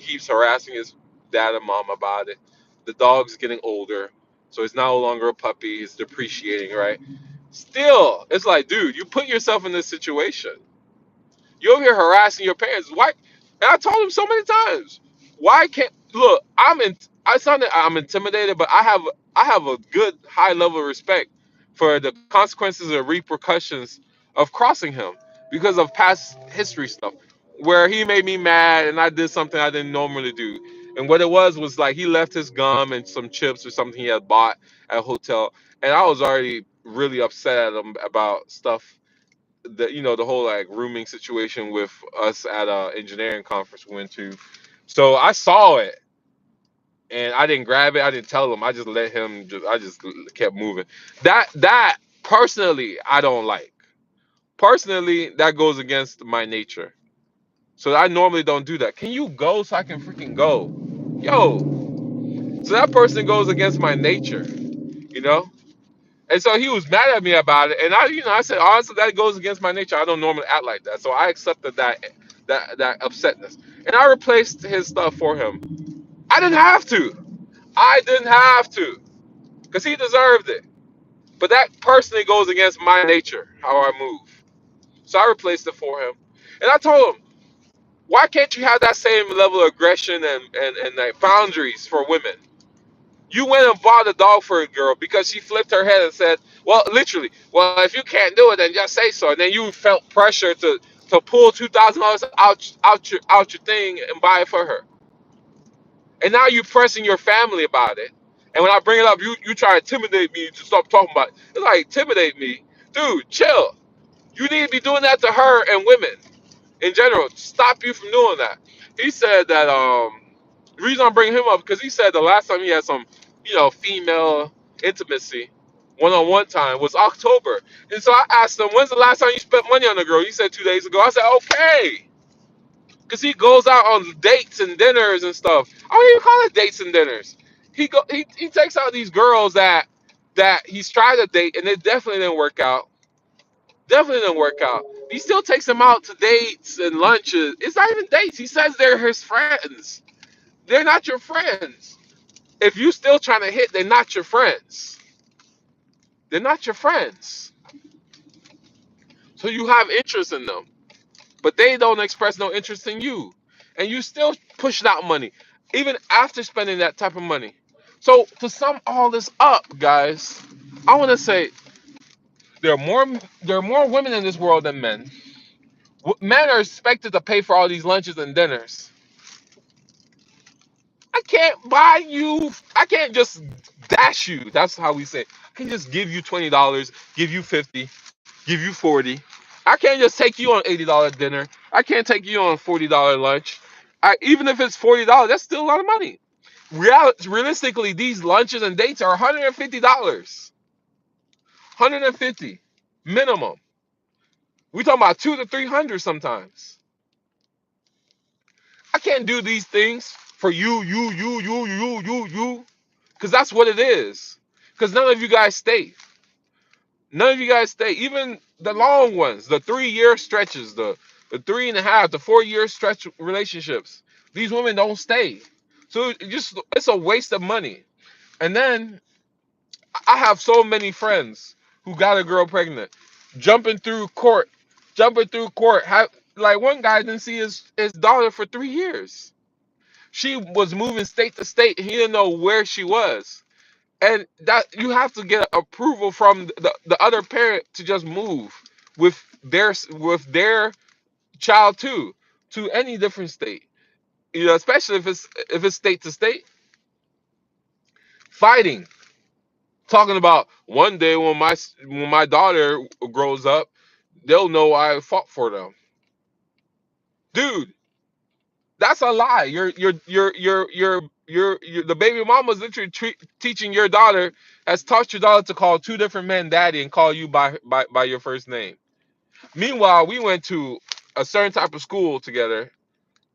keeps harassing his dad and mom about it. The dog's getting older, so it's no longer a puppy. It's depreciating, right? Still, it's like, dude, you put yourself in this situation. You're over here harassing your parents. Why? And I told him so many times. Why can't look? I sound that I'm intimidated, but I have a good high level of respect for the consequences and repercussions of crossing him because of past history stuff where he made me mad and I did something I didn't normally do. And what it was like he left his gum and some chips or something he had bought at a hotel, and I was already really upset at him about stuff, the whole like rooming situation with us at a engineering conference we went to. So I saw it and I didn't grab it. I didn't tell him. I just let him. I just kept moving. That personally, I don't like. Personally, that goes against my nature. So I normally don't do that. Can you go so I can freaking go? Yo, so that person goes against my nature, you know? And so he was mad at me about it. And I said, honestly, that goes against my nature. I don't normally act like that. So I accepted that upsetness. And I replaced his stuff for him. I didn't have to. I didn't have to. Because he deserved it. But that personally goes against my nature, how I move. So I replaced it for him. And I told him, why can't you have that same level of aggression and like boundaries for women? You went and bought a dog for a girl because she flipped her head and said, well, literally, well, if you can't do it, then just say so. And then you felt pressure to pull $2,000 out your thing and buy it for her. And now you're pressing your family about it. And when I bring it up, you try to intimidate me to stop talking about it. It's like, intimidate me. Dude, chill. You need to be doing that to her and women in general. Stop you from doing that. He said that the reason I'm bringing him up because he said the last time he had some, female intimacy, one-on-one time was October. And so I asked him, when's the last time you spent money on a girl? He said 2 days ago. I said, okay. Because he goes out on dates and dinners and stuff. I don't even call it dates and dinners. He takes out these girls that he's tried to date and it definitely didn't work out. Definitely didn't work out. He still takes them out to dates and lunches. It's not even dates. He says they're his friends. They're not your friends. If you still trying to hit, they're not your friends. They're not your friends. So you have interest in them, but they don't express no interest in you, and you still pushing out money, even after spending that type of money. So to sum all this up, guys, I want to say there are more women in this world than men. Men are expected to pay for all these lunches and dinners. I can't buy you. I can't just dash you. That's how we say. I can just give you $20, give you 50, give you 40. I can't just take you on $80 dinner. I can't take you on $40 lunch. Even if it's $40, that's still a lot of money. Realistically, these lunches and dates are $150. 150 minimum. We talking about 200 to 300 sometimes. I can't do these things for you, because that's what it is. Because none of you guys stay. None of you guys stay. Even the long ones, the 3 year stretches, the 3.5 to 4 year stretch relationships. These women don't stay. So it's a waste of money. And then I have so many friends who got a girl pregnant, jumping through court, like one guy didn't see his daughter for 3 years. She was moving state to state. He didn't know where she was. And that you have to get approval from the other parent to just move with their child too to any different state. Especially if it's state to state. Fighting, talking about one day when my daughter grows up, they'll know I fought for them. Dude, that's a lie. The baby mama's literally teaching your daughter, has taught your daughter to call two different men daddy and call you by your first name. Meanwhile, we went to a certain type of school together,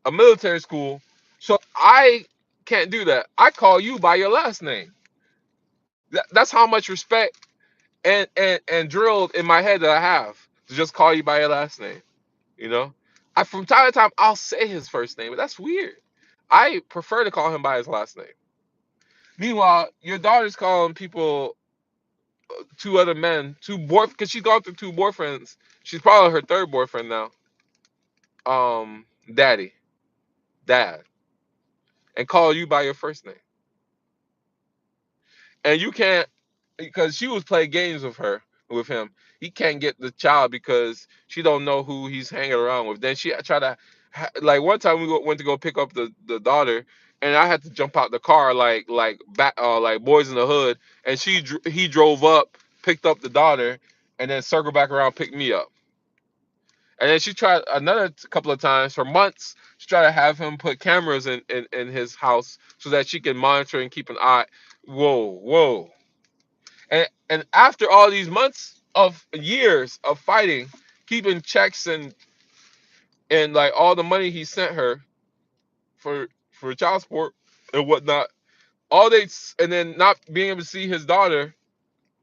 a military school. So I can't do that. I call you by your last name. That's how much respect and drilled in my head that I have to just call you by your last name. You know, I from time to time I'll say his first name, but that's weird. I prefer to call him by his last name. Meanwhile, your daughter's calling people two other men, because she's gone through two boyfriends. She's probably her third boyfriend now. Daddy, dad, and call you by your first name, and you can't because she was playing games with him. He can't get the child because she don't know who he's hanging around with. Then she tried to, like one time went to go pick up the daughter, and I had to jump out the car like Boys in the Hood, and he drove up, picked up the daughter, and then circled back around, picked me up. And then she tried another couple of times for months. She tried to have him put cameras in his house so that she can monitor and keep an eye. Whoa, whoa. And after all these months of years of fighting, keeping checks and and like all the money he sent her for child support and whatnot, and then not being able to see his daughter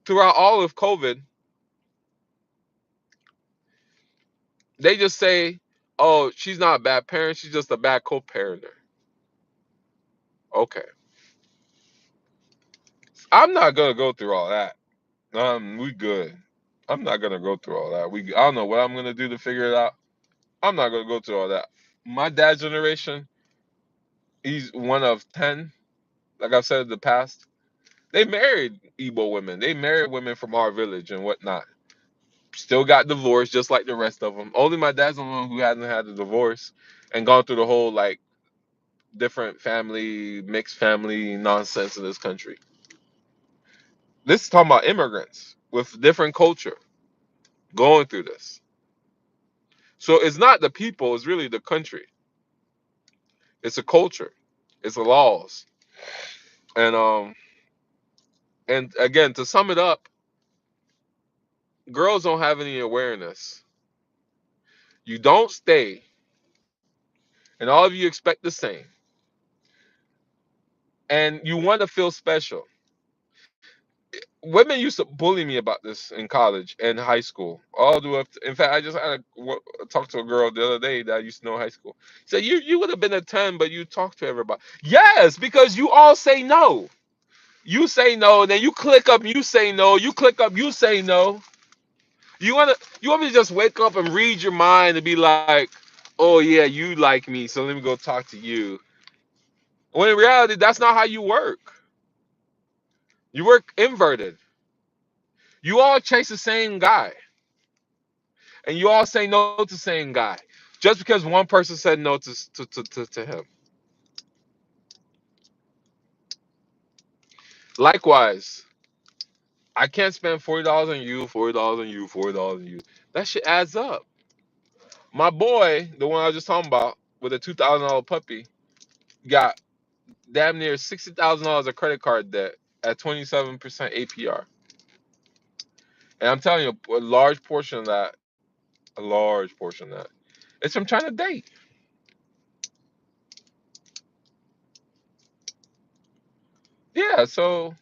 throughout all of COVID, they just say, "Oh, she's not a bad parent. She's just a bad co-parenter." Okay, I'm not gonna go through all that. We good. I'm not gonna go through all that. I don't know what I'm gonna do to figure it out. I'm not gonna go through all that. My dad's generation, he's one of 10. Like I've said in the past, they married Igbo women. They married women from our village and whatnot. Still got divorced just like the rest of them. Only my dad's the one who hasn't had a divorce and gone through the whole like different family, mixed family nonsense in this country. This is talking about immigrants with different culture going through this. So it's not the people, it's really the country. It's a culture. It's the laws. And and again, to sum it up, girls don't have any awareness. You don't stay, and all of you expect the same. And you want to feel special. Women used to bully me about this in college and high school. All the way up in fact, I just had talk to a girl the other day that I used to know in high school. Said you would have been a 10, but you talk to everybody. Yes, because you all say no. You say no, then you click up, you say no, you click up, you say no. You want me to just wake up and read your mind and be like, oh yeah, you like me, so let me go talk to you. When in reality, that's not how you work. You work inverted. You all chase the same guy, and you all say no to the same guy, just because one person said no to him. Likewise, I can't spend $40 on you, $40 on you, $40 on you. That shit adds up. My boy, the one I was just talking about, with a $2,000 puppy, got damn near $60,000 of credit card debt at 27% APR. And I'm telling you, a large portion of that, it's from trying to date. Yeah, so,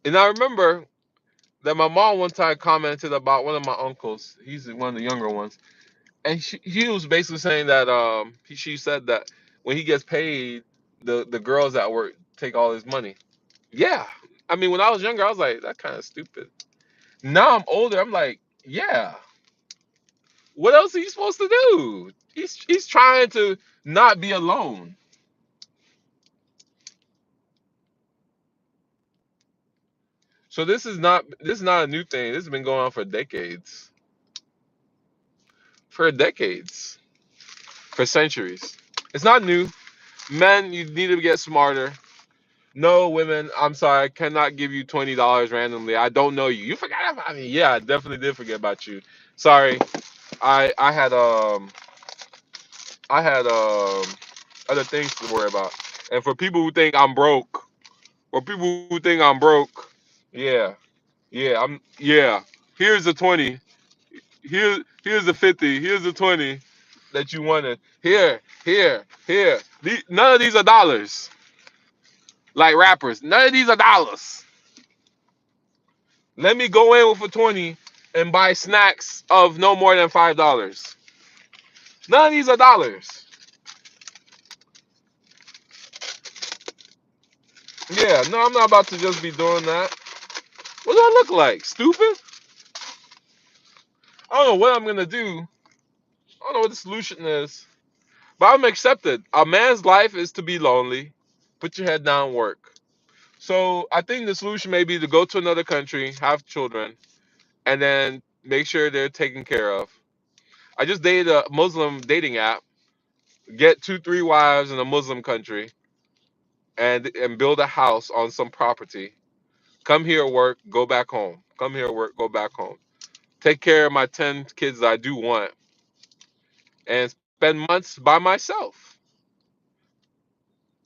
and I remember that my mom one time commented about one of my uncles. He's one of the younger ones. And he was basically saying that she said that when he gets paid, the girls at work take all his money. Yeah. I mean, when I was younger, I was like, that kind of stupid. Now I'm older, I'm like, yeah. What else are you supposed to do? He's trying to not be alone. So this is not a new thing. This has been going on for decades. For decades. For centuries. It's not new. Men, you need to get smarter. No, women, I'm sorry, I cannot give you $20 randomly. I don't know you. You forgot about me. Yeah, I definitely did forget about you. Sorry. I had other things to worry about. And for people who think I'm broke, yeah, yeah. Here's the 20. Here's the 50. Here's the 20 that you wanted. Here. None of these are dollars. Like rappers, none of these are dollars. Let me go in with a 20 and buy snacks of no more than $5. None of these are dollars. Yeah, no, I'm not about to just be doing that. What do I look like? Stupid? I don't know what I'm gonna do. I don't know what the solution is. But I'm accepted. A man's life is to be lonely. Put your head down, work. So I think the solution may be to go to another country, have children, and then make sure they're taken care of. I just dated a Muslim dating app. Get 2, 3 wives in a Muslim country and build a house on some property. Come here, work, go back home. Come here, work, go back home. Take care of my 10 kids that I do want and spend months by myself.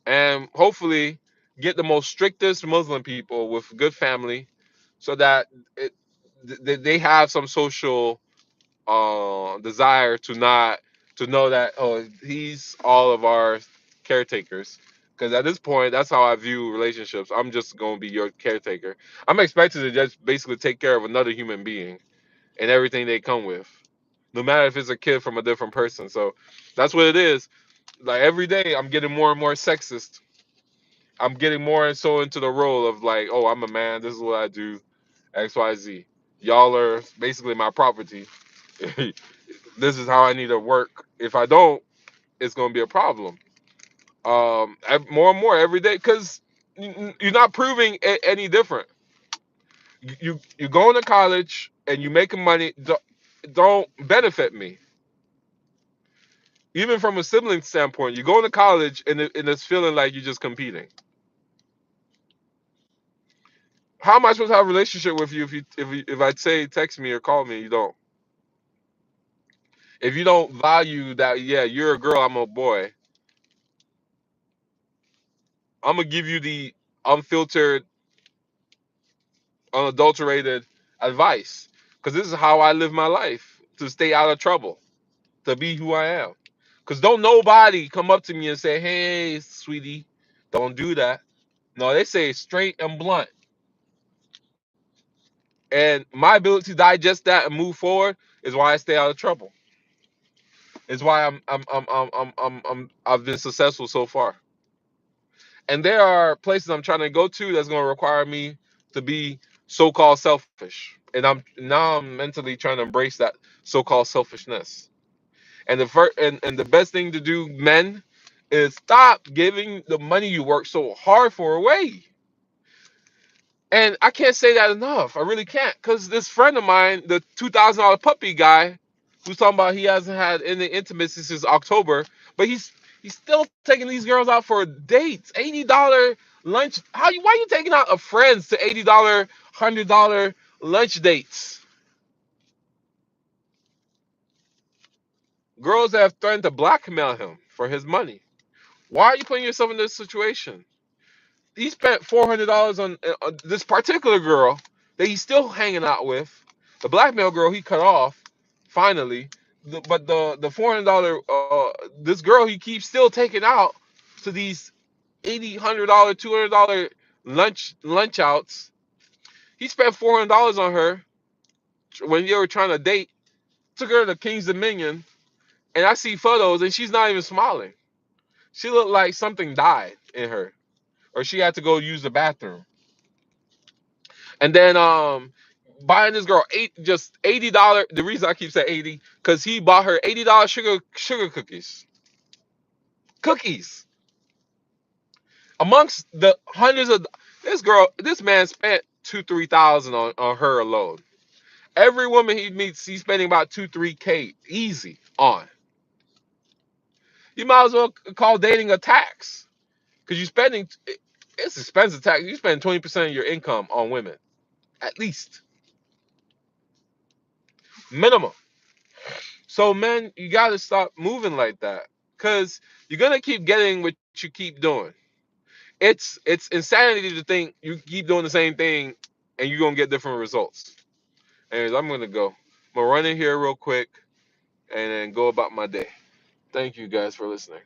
And hopefully get the most strictest Muslim people with good family so that it they have some social desire to not to know that, oh, he's all of our caretakers. Because at this point, that's how I view relationships. I'm just going to be your caretaker. I'm expected to just basically take care of another human being and everything they come with, no matter if it's a kid from a different person. So that's what it is. Like every day, I'm getting more and more sexist. I'm getting more and so into the role of like, oh, I'm a man. This is what I do. X, Y, Z. Y'all are basically my property. This is how I need to work. If I don't, it's gonna be a problem. More and more every day, because you're not proving any different. You going to college and you making money. Don't benefit me. Even from a sibling standpoint, you going to college and it's feeling like you're just competing. How am I supposed to have a relationship with you if I say text me or call me, you don't? If you don't value that, yeah, you're a girl, I'm a boy. I'm gonna give you the unfiltered, unadulterated advice, because this is how I live my life to stay out of trouble, to be who I am. Because don't nobody come up to me and say, "Hey, sweetie, don't do that." No, they say straight and blunt. And my ability to digest that and move forward is why I stay out of trouble. It's why I've been successful so far. And there are places I'm trying to go to that's going to require me to be so-called selfish. And I'm mentally trying to embrace that so-called selfishness. And and the best thing to do, men, is stop giving the money you work so hard for away. And I can't say that enough. I really can't. Because this friend of mine, the $2,000 puppy guy, who's talking about he hasn't had any intimacy since October, but he's still taking these girls out for dates. $80 lunch. Why are you taking out a friends to $80, $100 lunch dates? Girls have threatened to blackmail him for his money. Why are you putting yourself in this situation? He spent $400 on this particular girl that he's still hanging out with. The blackmail girl he cut off finally, but the $400 this girl he keeps still taking out to these $80, $100, $200 lunch outs. He spent $400 on her when they were trying to date. Took her to King's Dominion, and I see photos, and she's not even smiling. She looked like something died in her, or she had to go use the bathroom. And then buying this girl just $80. The reason I keep saying 80, because he bought her $80 sugar cookies. Cookies. Amongst the hundreds of this man spent 2-3 thousand on her alone. Every woman he meets, he's spending about 2-3K easy on. You might as well call dating a tax. Because you're spending it's expensive tax. You spend 20% of your income on women. At least. Minimum. So men, you gotta stop moving like that, because you're gonna keep getting what you keep doing. It's insanity to think you keep doing the same thing and you're gonna get different results. Anyways, I'm gonna go. I'm gonna run in here real quick and then go about my day. Thank you guys for listening.